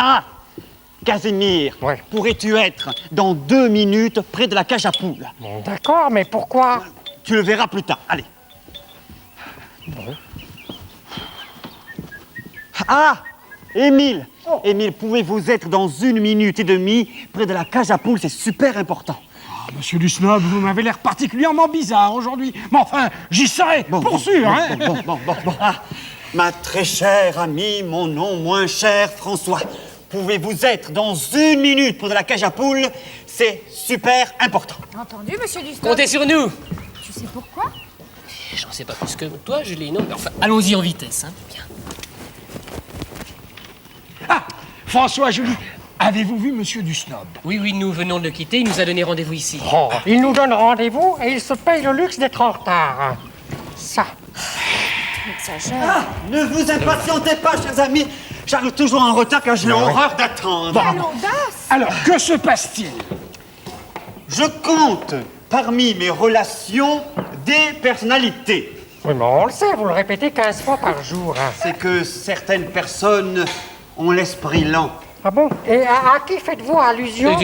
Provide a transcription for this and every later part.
Ah, Casimir, Ouais. pourrais-tu être dans 2 minutes près de la cage à poules? Bon, d'accord, mais pourquoi? Tu le verras plus tard. Allez. Bon. Ah, Émile, Émile, pouvez-vous être dans 1 minute et demie près de la cage à poules? C'est super important. Monsieur du Snob, vous m'avez l'air particulièrement bizarre aujourd'hui. Mais enfin, j'y serai, pour sûr, hein. Bon. Ah, ma très chère amie, mon nom moins cher, François. Pouvez-vous être dans 1 minute près de la cage à poules? C'est super important. Entendu, monsieur Dustin? Comptez sur nous. Tu sais pourquoi? J'en sais pas plus que toi, Julie, non? Mais enfin, allons-y en vitesse, hein. Bien. Ah, François, Julie, avez-vous vu Monsieur du Snob? Oui, nous venons de le quitter. Il nous a donné rendez-vous ici. Oh, il nous donne rendez-vous et il se paye le luxe d'être en retard. Ça. Ah, ne vous impatientez pas, chers amis. J'arrive toujours en retard car j'ai horreur d'attendre. Quelle audace! Alors, que se passe-t-il? Je compte parmi mes relations des personnalités. Oui, mais on le sait, vous le répétez 15 fois par jour. Hein. C'est que certaines personnes ont l'esprit lent. Ah bon? Et à qui faites-vous allusion?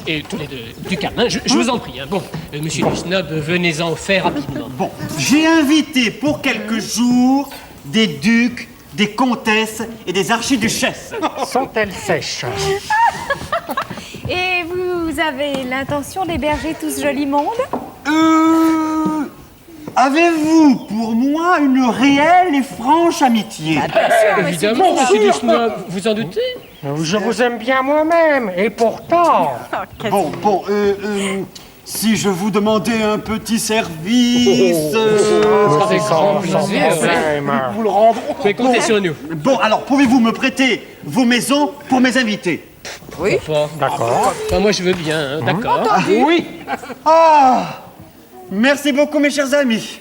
Et tous les deux, du calme, hein. Je vous en prie. Hein. Bon, monsieur du Snob, venez-en fait rapidement. Bon, j'ai invité pour quelques jours des ducs, des comtesses et des archiduchesses. Sont-elles sèches? Et vous avez l'intention d'héberger tout ce joli monde? Avez-vous pour moi une réelle et franche amitié? Évidemment, monsieur du Snob, vous en doutez? Je vous aime bien moi-même, et pourtant... Bon, si je vous demandais un petit service... Avec grand plaisir. vous le rendrez. Mais comptez sur nous. Bon, alors, pouvez-vous me prêter vos maisons pour mes invités? Enfin, D'accord. enfin, moi, je veux bien, hein. D'accord. Oui. Ah, merci beaucoup, mes chers amis.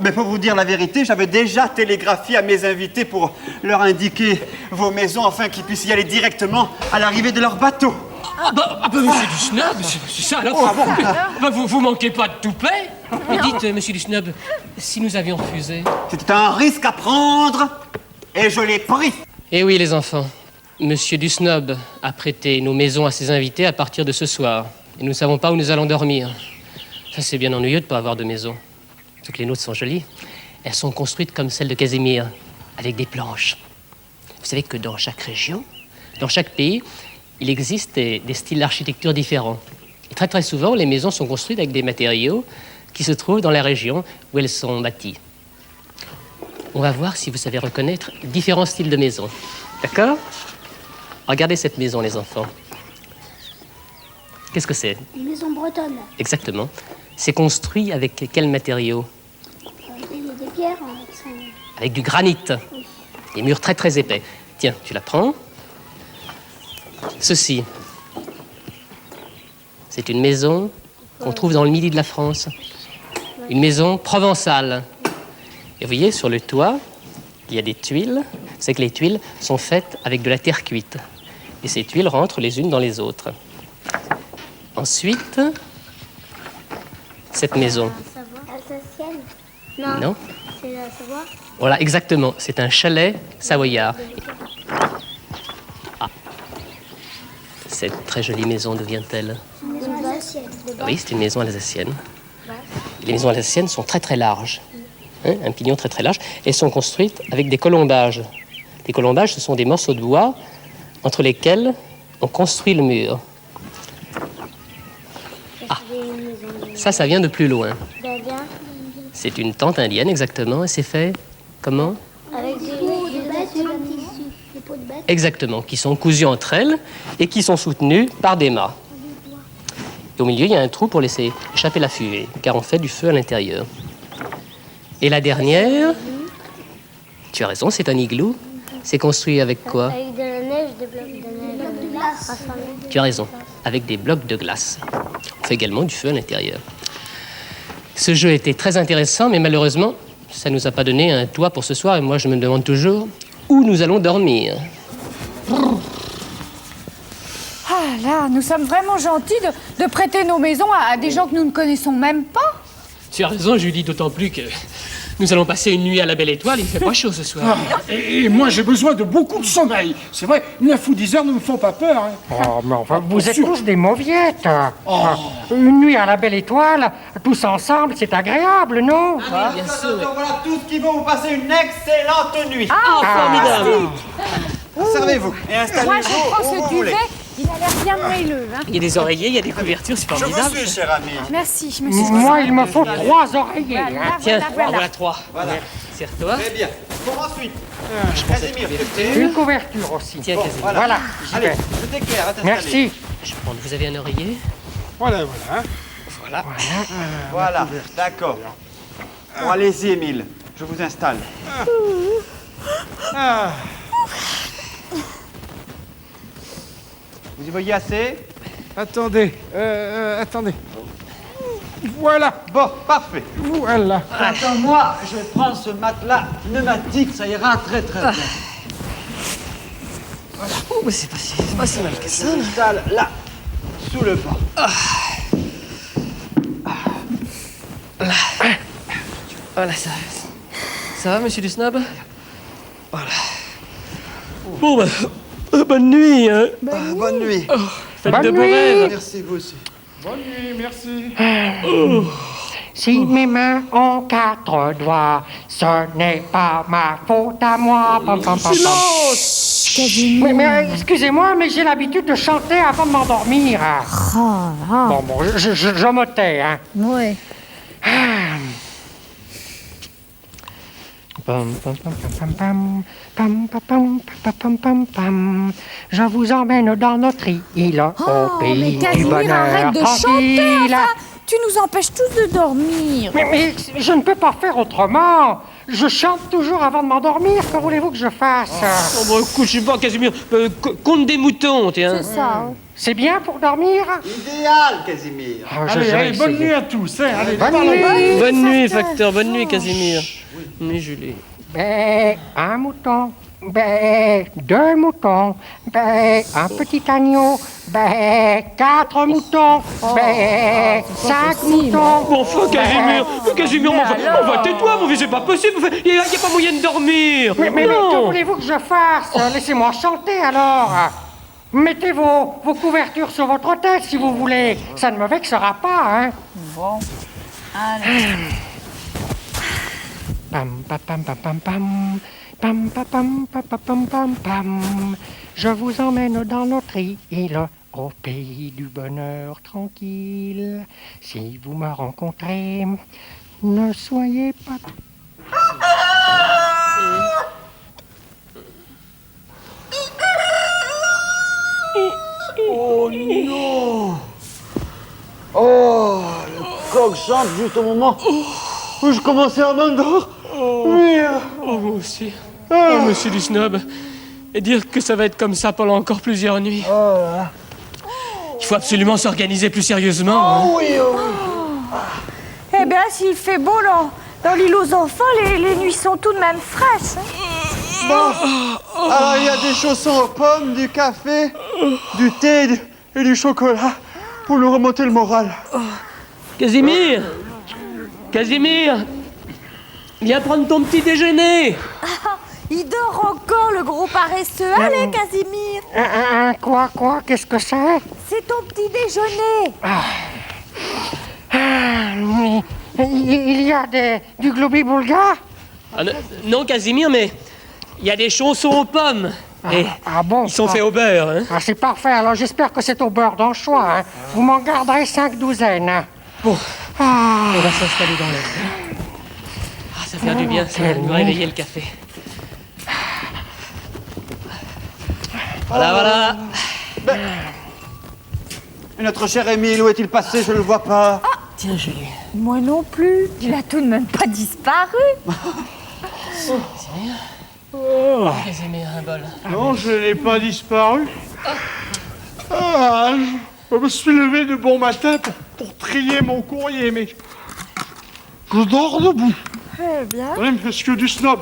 Mais pour vous dire la vérité, j'avais déjà télégraphié à mes invités pour leur indiquer vos maisons afin qu'ils puissent y aller directement à l'arrivée de leur bateau. Monsieur du Snob, c'est ça alors? Vous manquez pas de toupet? Mais dites, monsieur du Snob, si nous avions refusé? C'était un risque à prendre et je l'ai pris. Eh oui, les enfants. Monsieur du Snob a prêté nos maisons à ses invités à partir de ce soir. Et nous ne savons pas où nous allons dormir. Ça, c'est bien ennuyeux de ne pas avoir de maison. Sauf que les nôtres sont jolies. Elles sont construites comme celles de Casimir, avec des planches. Vous savez que dans chaque région, dans chaque pays, il existe des styles d'architecture différents. Et très très souvent, les maisons sont construites avec des matériaux qui se trouvent dans la région où elles sont bâties. On va voir si vous savez reconnaître différents styles de maisons. D'accord? Regardez cette maison, les enfants. Qu'est-ce que c'est? Une maison bretonne. Exactement. C'est construit avec quels matériaux? Il y a des pierres avec son... Avec du granit. Des murs très très épais. Tiens, tu la prends. Ceci. C'est une maison qu'on trouve dans le midi de la France. Une maison provençale. Et vous voyez, sur le toit, il y a des tuiles. C'est que les tuiles sont faites avec de la terre cuite. Et ces tuiles rentrent les unes dans les autres. Ensuite, cette maison. Alsacienne? Non. C'est la Savoie? Voilà, exactement. C'est un chalet savoyard. Ah. Cette très jolie maison, d'où vient-elle? Une maison alsacienne. Oui, c'est une maison alsacienne. Les maisons alsaciennes sont très très larges. Hein, un pignon très très large. Elles sont construites avec des colombages. Les colombages, ce sont des morceaux de bois entre lesquels on construit le mur. Ah, ça vient de plus loin. C'est une tente indienne, exactement. Et c'est fait comment? Avec des pots de bêtes, des pots de bêtes. Exactement, qui sont cousues entre elles et qui sont soutenues par des mâts. Et au milieu, il y a un trou pour laisser échapper la fumée, car on fait du feu à l'intérieur. Et la dernière, tu as raison, c'est un igloo. C'est construit avec quoi? Avec de la neige, des blocs de neige. De glace. Tu as raison, avec des blocs de glace. On fait également du feu à l'intérieur. Ce jeu était très intéressant, mais malheureusement, ça ne nous a pas donné un toit pour ce soir. Et moi, je me demande toujours où nous allons dormir. Ah là, nous sommes vraiment gentils de prêter nos maisons à des gens que nous ne connaissons même pas. Tu as raison, Julie, d'autant plus que Nous allons passer une nuit à la Belle Étoile, il fait pas chaud ce soir. Et moi, j'ai besoin de beaucoup de sommeil. C'est vrai, 9 ou 10 heures ne me font pas peur. Hein. Oh, mais enfin, vous êtes sûr. tous des mauviettes. Une nuit à la Belle Étoile, tous ensemble, c'est agréable, non? Bien sûr. Voilà tous qui vont vous passer une excellente nuit. Formidable. Servez-vous et Moi, installez-vous je prends où ce vous voulez. duvet. Il a l'air bien moelleux. Hein. Il y a des oreillers, il y a des couvertures, c'est Je formidable. vous suis, cher ami. Merci, je me suis... Moi, il me faut 3 oreillers. hein. Tiens, voilà. voilà 3. Voilà. Serre-toi. Très bien. Pour ensuite, Casimir, Une couverture aussi. Tiens, Casimir. Voilà, j'y Allez, vais. je t'éclaire, à t'installer. Merci. Je prends, vous avez un oreiller? Voilà. Voilà, d'accord. Bon, allez-y, Émile. Je vous installe. Vous y voyez assez? Attendez. Voilà. Bon, parfait. Voilà. Attends, moi, je vais prendre ce matelas pneumatique, ça ira très très bien. Oh, c'est pas si mal que ça. Je m'installe là, sous le banc. Voilà, ça va, monsieur du Snob? Voilà. Bon, bah, bonne nuit, hein. Bonne nuit. Faites Bonne de beaux nuit. rêves. Merci, vous aussi. Bonne nuit, merci. Si mes mains ont 4 doigts, ce n'est pas ma faute à moi. Pam, pam, pam, pam. Mais excusez-moi, mais j'ai l'habitude de chanter avant de m'endormir. Bon, je me tais, hein. Ouais. Pam, pam, pam, pam, pam, pam, pam, pam, pam, pam, pam, pam. Je vous emmène dans notre île, au Oh, mais pays du Casimir, bonheur arrête de chanter, tranquille. enfin. Tu nous empêches tous de dormir. Mais je ne peux pas faire autrement. Je chante toujours avant de m'endormir. Que voulez-vous que je fasse? Oh, bon, écoute, je sais pas, Casimir. Compte des moutons, tiens. C'est ça. C'est bien pour dormir? Idéal, Casimir. Ah, je Allez, vais allez, bonne essayer. nuit à tous. Hein. Allez, Bonne parlons. nuit. Bonne nuit, facteur. Bonne nuit, Casimir. Bonne nuit, Julie. Ben, un mouton. Ben, 2 moutons. Ben, un petit agneau. Ben, 4 moutons. Ben, 5 moutons. Bon, enfin, Casimir, mais enfin, tais-toi, mon vieux, c'est pas possible. Il n'y a pas moyen de dormir. Mais que non. voulez-vous que je fasse? Laissez-moi chanter alors. Mettez vos couvertures sur votre tête si vous voulez. Ça ne me vexera pas, hein. Bon. Allez. Pam pam pam pam pam pam pam pam pam pam pam pam pam pam. Je vous emmène dans notre île, au pays du bonheur tranquille. Si vous me rencontrez, ne soyez pas... Oh non! Oh, le coq chante juste au moment où je commençais à m'endormir. Oh, moi aussi. Oh, monsieur du Snob. Et dire que ça va être comme ça pendant encore plusieurs nuits. Il faut absolument s'organiser plus sérieusement. hein. Eh bien, s'il fait beau dans l'île aux enfants, les nuits sont tout de même fraîches. Hein. Alors, il y a des chaussons aux pommes, du café, du thé et du chocolat pour nous remonter le moral. Casimir, viens prendre ton petit déjeuner. Il dort encore, le gros paresseux. Allez, Casimir. Quoi? Qu'est-ce que c'est? C'est ton petit déjeuner. Il y a du globi-boulga? Ah, non, Casimir, mais il y a des chaussons aux pommes. Et Bon? ils sont faits au beurre. Hein. Ah, c'est parfait, alors j'espère que c'est au beurre d'anchois. Hein. Vous m'en garderez 5 douzaines. Hein. Bon, on va s'installer dans l'air. Ah, ça fait du bien, ça va nous réveiller le café. Voilà. Et notre cher Émile, où est-il passé? Je ne le vois pas. Tiens, Julie. Moi non plus. Il a tout de même pas disparu. Casimir, un bol. Non, je n'ai pas disparu. Je me suis levé de bon matin pour trier mon courrier, mais je dors debout. Eh bien. Oui, monsieur du Snob,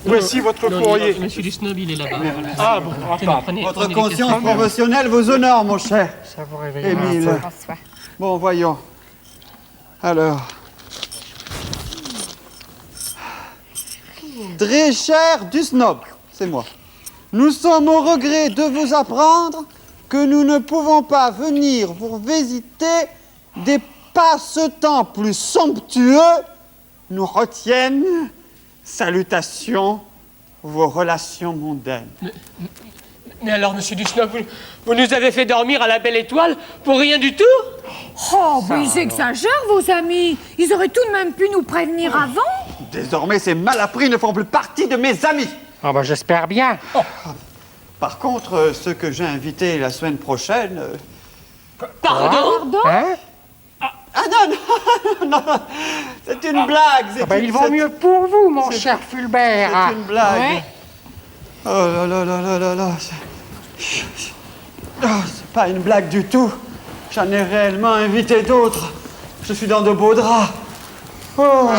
voici votre courrier. Monsieur du Snob, il est là-bas. Voilà. Ah bon, attends. Votre prenez les conscience cafés. professionnelle vous honore, mon cher Ça vous réveille. Émile. François. Bon, voyons. Alors. Très cher du snob, c'est moi. Nous sommes au regret de vous apprendre que nous ne pouvons pas venir vous visiter. Des passe-temps plus somptueux nous retiennent. Salutations, vos relations mondaines. Mais alors, monsieur Dusnob, vous nous avez fait dormir à la belle étoile pour rien du tout? Oh, mais ils exagèrent, vos amis. Ils auraient tout de même pu nous prévenir avant. Désormais, ces malappris ne font plus partie de mes amis. Ah ben, j'espère bien. Par contre, ceux que j'ai invités la semaine prochaine... Pardon? Hein? Ah non, non, c'est une blague. Ah ben, il vaut mieux pour vous, mon cher Fulbert. C'est une blague. Ouais. Oh là là là là là là. Oh, c'est pas une blague du tout. J'en ai réellement invité d'autres. Je suis dans de beaux draps. Oh.